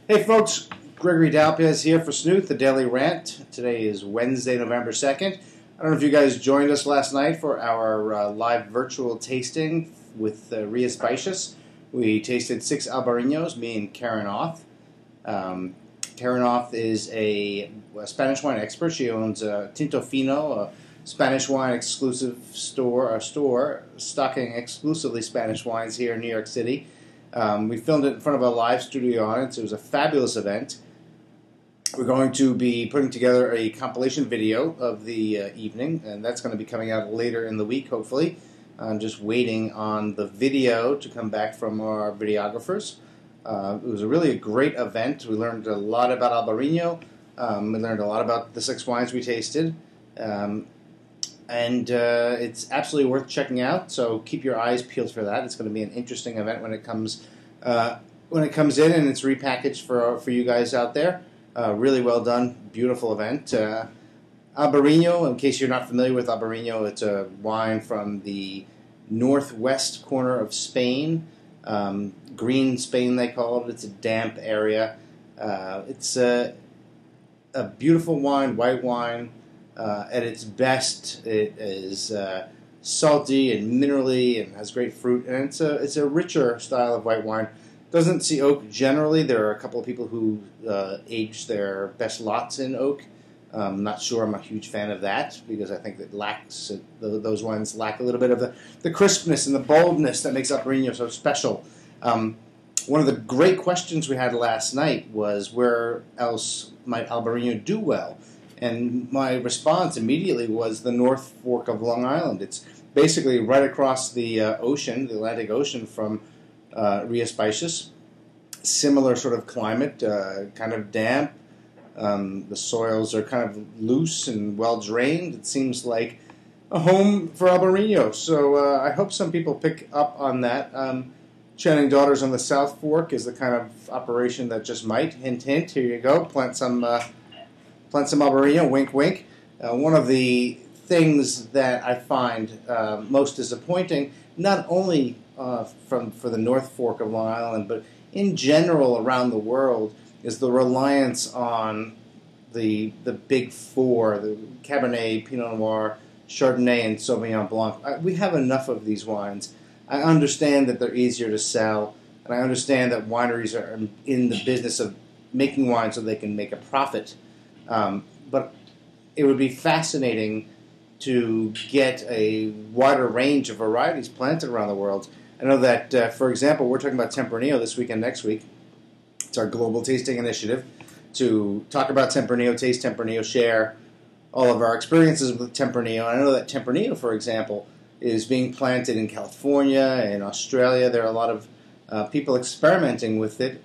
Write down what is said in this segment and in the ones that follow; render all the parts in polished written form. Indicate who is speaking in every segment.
Speaker 1: Hey folks, Gregory Dalpez here for Snooth, the Daily Rant. Today is Wednesday, November 2nd. I don't know if you guys joined us last night for our live virtual tasting with Ria Spicious. We tasted 6 Albariños, me and Karen Oth. Karen Oth is a Spanish wine expert. She owns Tinto Fino, a Spanish wine exclusive store stocking exclusively Spanish wines here in New York City. We filmed it in front of a live studio audience. It was a fabulous event. We're going to be putting together a compilation video of the evening, and that's going to be coming out later in the week, hopefully. I'm just waiting on the video to come back from our videographers. It was really a great event. We learned a lot about Albariño. We learned a lot about the 6 wines we tasted. And it's absolutely worth checking out. So keep your eyes peeled for that. It's going to be an interesting event when it comes in and it's repackaged for you guys out there. Really well done, beautiful event. Albariño, in case you're not familiar with Albariño, it's a wine from the northwest corner of Spain. Green Spain, they call it. It's a damp area. It's a beautiful wine, white wine. At its best, it is salty and minerally and has great fruit, and it's a richer style of white wine. Doesn't see oak generally. There are a couple of people who age their best lots in oak. I'm not sure I'm a huge fan of that because I think those wines lack a little bit of the crispness and the boldness that makes Albariño so special. One of the great questions we had last night was where else might Albariño do well? And my response immediately was the North Fork of Long Island. It's basically right across the ocean, the Atlantic Ocean from Ria Spicious. Similar sort of climate, kind of damp. The soils are kind of loose and well drained. It seems like a home for Albariño. So I hope some people pick up on that. Channing Daughters on the South Fork is the kind of operation that just might. Hint, hint. Here you go. Plant some Albariño, wink, wink. One of the things that I find most disappointing, not only for the North Fork of Long Island, but in general around the world, is the reliance on the big four, the Cabernet, Pinot Noir, Chardonnay, and Sauvignon Blanc. We have enough of these wines. I understand that they're easier to sell, and I understand that wineries are in the business of making wine so they can make a profit. But it would be fascinating to get a wider range of varieties planted around the world. I know that, for example, we're talking about Tempranillo this week and next week. It's our global tasting initiative to talk about Tempranillo, taste Tempranillo, share all of our experiences with Tempranillo. And I know that Tempranillo, for example, is being planted in California and Australia. There are a lot of people experimenting with it,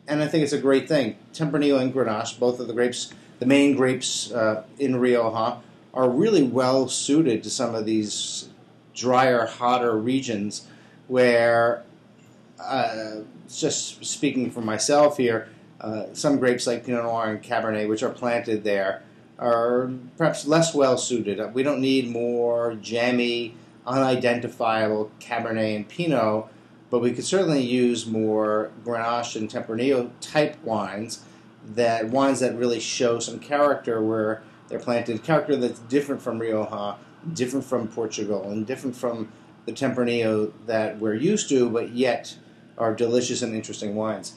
Speaker 1: and I think it's a great thing. Tempranillo and Grenache, both of the grapes, the main grapes in Rioja, are really well suited to some of these drier, hotter regions where, just speaking for myself here, some grapes like Pinot Noir and Cabernet, which are planted there, are perhaps less well suited. We don't need more jammy, unidentifiable Cabernet and Pinot, but we could certainly use more Grenache and Tempranillo type wines that really show some character where they're planted, character that's different from Rioja, different from Portugal, and different from the Tempranillo that we're used to, but yet are delicious and interesting wines.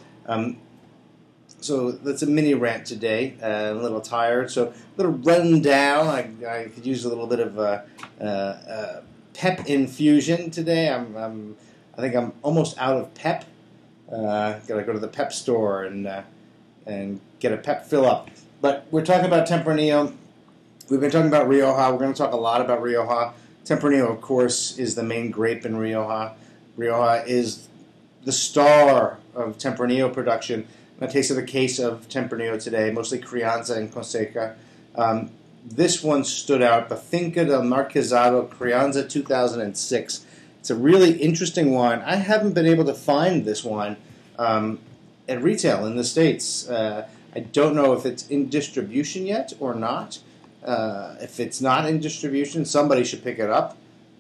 Speaker 1: So that's a mini rant today. I'm a little tired, so a little run down. I could use a little bit of pep infusion today. I think I'm almost out of pep. Got to go to the pep store and get a pep fill up. But we're talking about Tempranillo. We've been talking about Rioja. We're going to talk a lot about Rioja. Tempranillo, of course, is the main grape in Rioja. Rioja is the star of Tempranillo production. I tasted a case of Tempranillo today, mostly Crianza and Conseca. This one stood out, the Finca del Marquesado Crianza 2006. It's a really interesting wine. I haven't been able to find this wine at retail in the States. I don't know if it's in distribution yet or not. If it's not in distribution, somebody should pick it up.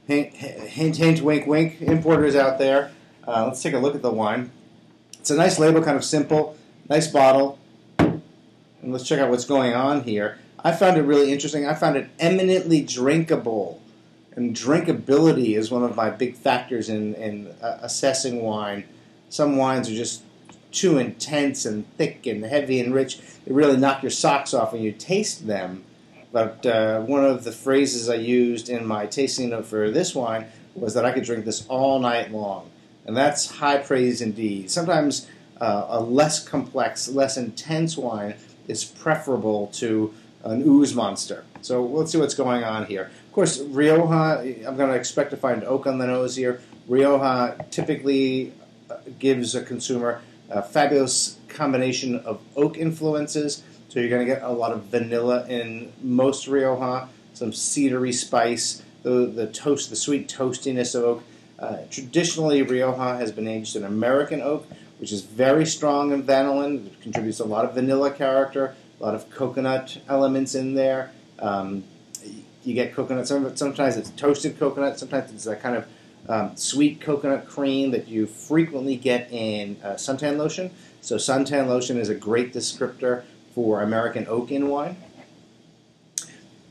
Speaker 1: Hint, hint, hint, wink, wink. Importers out there. Let's take a look at the wine. It's a nice label, kind of simple. Nice bottle. And let's check out what's going on here. I found it really interesting. I found it eminently drinkable. And drinkability is one of my big factors in assessing wine. Some wines are just too intense and thick and heavy and rich. They really knock your socks off when you taste them. But one of the phrases I used in my tasting note for this wine was that I could drink this all night long. And that's high praise indeed. Sometimes a less complex, less intense wine is preferable to an ooze monster. So let's see what's going on here. Of course, Rioja, I'm going to expect to find oak on the nose here. Rioja typically gives a consumer a fabulous combination of oak influences. So you're going to get a lot of vanilla in most Rioja, some cedary spice, the sweet toastiness of oak. Traditionally, Rioja has been aged in American oak, which is very strong in vanillin. It contributes a lot of vanilla character, a lot of coconut elements in there. You get coconut. Sometimes it's toasted coconut. Sometimes it's that kind of sweet coconut cream that you frequently get in suntan lotion. So suntan lotion is a great descriptor for American oak in wine.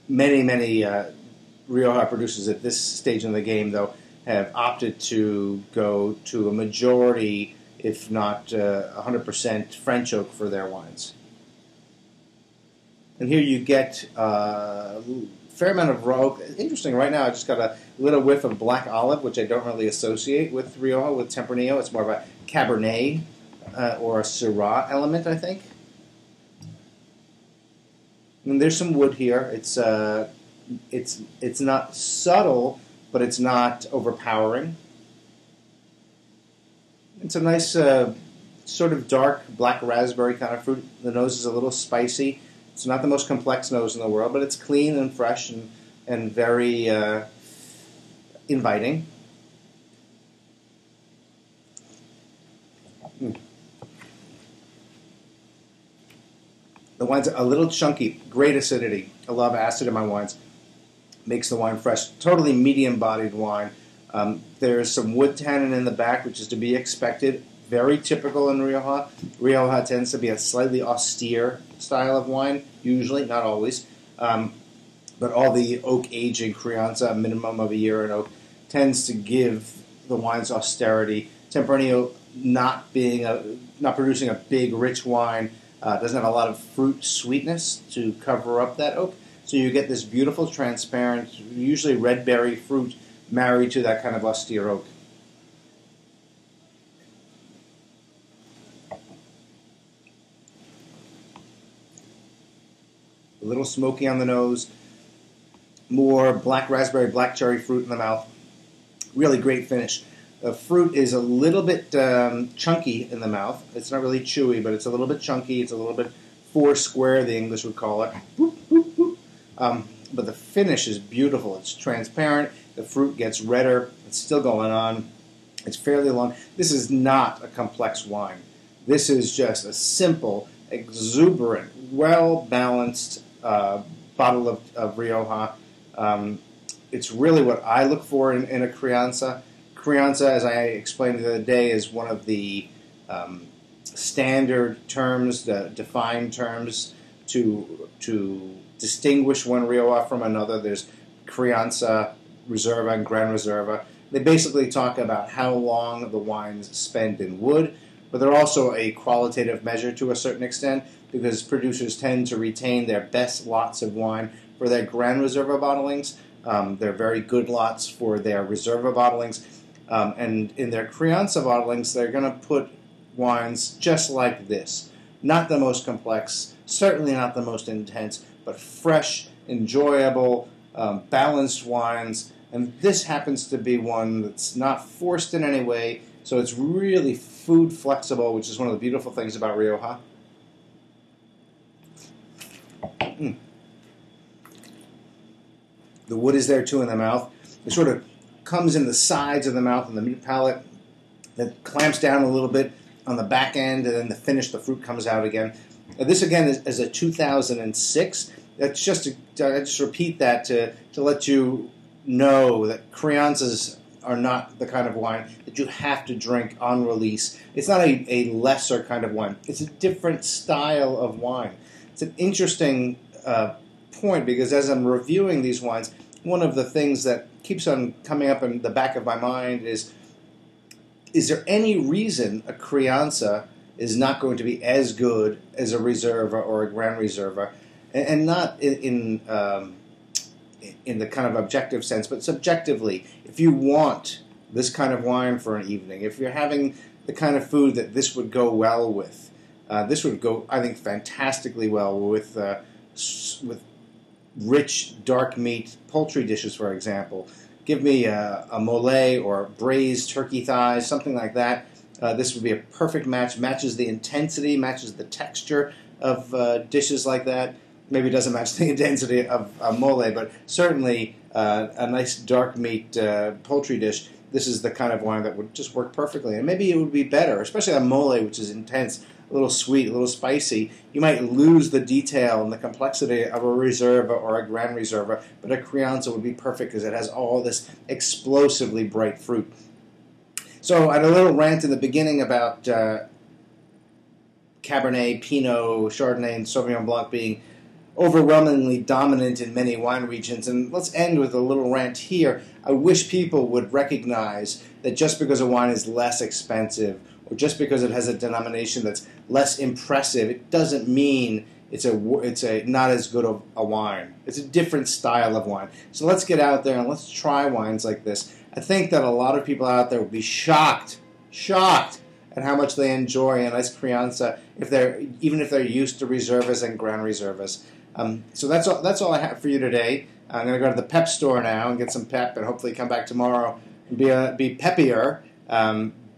Speaker 1: Many Rioja producers at this stage in the game, though, have opted to go to a majority, if not 100% French oak for their wines. And here you get a fair amount of raw oak. Interesting, right now I just got a little whiff of black olive, which I don't really associate with Rioja, with Tempranillo. It's more of a Cabernet or a Syrah element, I think. And there's some wood here. It's not subtle, but it's not overpowering. It's a nice sort of dark black raspberry kind of fruit. The nose is a little spicy. It's not the most complex nose in the world, but it's clean and fresh and very inviting. The wine's a little chunky, great acidity. I love acid in my wines. Makes the wine fresh. Totally medium-bodied wine. There's some wood tannin in the back, which is to be expected. Very typical in Rioja. Rioja tends to be a slightly austere style of wine, usually, not always. But all the oak aging, Crianza, a minimum of a year in oak, tends to give the wine's austerity. Tempranillo, not producing a big, rich wine, doesn't have a lot of fruit sweetness to cover up that oak. So you get this beautiful, transparent, usually red berry fruit married to that kind of austere oak. A little smoky on the nose, more black raspberry, black cherry fruit in the mouth. Really great finish. The fruit is a little bit chunky in the mouth. It's not really chewy, but it's a little bit chunky. It's a little bit four square, the English would call it. But the finish is beautiful. It's transparent. The fruit gets redder. It's still going on. It's fairly long. This is not a complex wine. This is just a simple, exuberant, well-balanced bottle of Rioja. It's really what I look for in a Crianza. Crianza, as I explained the other day, is one of the standard terms, the defined terms to distinguish one Rioja from another. There's Crianza, Reserva, and Gran Reserva. They basically talk about how long the wines spend in wood, but they're also a qualitative measure to a certain extent because producers tend to retain their best lots of wine for their Gran Reserva bottlings. They're very good lots for their Reserva bottlings. And in their Crianza bottlings, they're going to put wines just like this. Not the most complex, certainly not the most intense, but fresh, enjoyable, balanced wines. And this happens to be one that's not forced in any way, so it's really food flexible, which is one of the beautiful things about Rioja. The wood is there too in the mouth. It sort of comes in the sides of the mouth and the meat palate that clamps down a little bit on the back end, and then the finish, the fruit comes out again. This again is a 2006. That's just I just repeat that to let you know that Crianzas are not the kind of wine that that you have to drink on release. It's not a lesser kind of wine. It's a different style of wine. It's an interesting point, because as I'm reviewing these wines, one of the things that keeps on coming up in the back of my mind is there any reason a Crianza is not going to be as good as a Reserva or a Gran Reserva, and not in the kind of objective sense, but subjectively. If you want this kind of wine for an evening, if you're having the kind of food that this would go well with, this would go, I think, fantastically well with rich dark meat poultry dishes, for example. Give me a mole or braised turkey thighs, something like that. This would be a perfect match. Matches the intensity, matches the texture of dishes like that. Maybe it doesn't match the intensity of mole, but certainly a nice dark meat poultry dish. This is the kind of wine that would just work perfectly. And maybe it would be better, especially a mole, which is intense, a little sweet, a little spicy. You might lose the detail and the complexity of a Reserva or a Gran Reserva, but a Crianza would be perfect because it has all this explosively bright fruit. So I had a little rant in the beginning about Cabernet, Pinot, Chardonnay, and Sauvignon Blanc being overwhelmingly dominant in many wine regions. And let's end with a little rant here. I wish people would recognize that just because a wine is less expensive, or just because it has a denomination that's less impressive, it doesn't mean it's a not as good of a wine. It's a different style of wine. So let's get out there and let's try wines like this. I think that a lot of people out there will be shocked at how much they enjoy a nice Crianza, even if they're used to Reservas and Gran Reservas. So that's all I have for you today. I'm going to go to the pep store now and get some pep, and hopefully come back tomorrow and be peppier.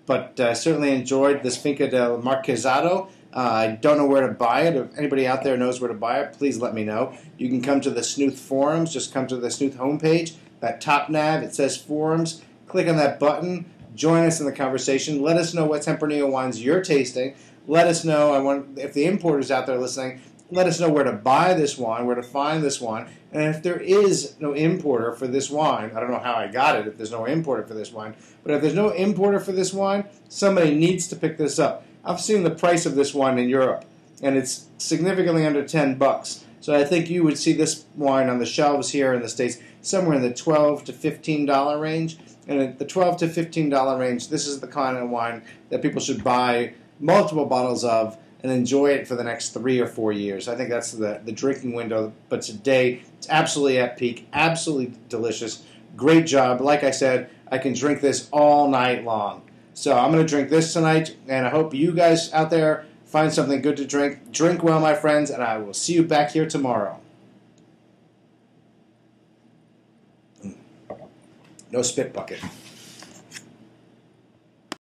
Speaker 1: But certainly enjoyed this Finca del Marquesado. I don't know where to buy it. If anybody out there knows where to buy it, please let me know. You can come to the Snooth forums. Just come to the Snooth homepage. That top nav, it says forums. Click on that button. Join us in the conversation. Let us know what Tempranillo wines you're tasting. Let us know, if the importers out there listening, let us know where to buy this wine, where to find this wine. And if there is no importer for this wine, I don't know how I got it if there's no importer for this wine, but if there's no importer for this wine, somebody needs to pick this up. I've seen the price of this wine in Europe, and it's significantly under $10. So I think you would see this wine on the shelves here in the States somewhere in the $12 to $15 range. And at the $12 to $15 range, this is the kind of wine that people should buy multiple bottles of and enjoy it for the next 3 or 4 years. I think that's the drinking window. But today, it's absolutely at peak, absolutely delicious. Great job. Like I said, I can drink this all night long. So I'm going to drink this tonight, and I hope you guys out there find something good to drink. Drink well, my friends, and I will see you back here tomorrow. No spit bucket.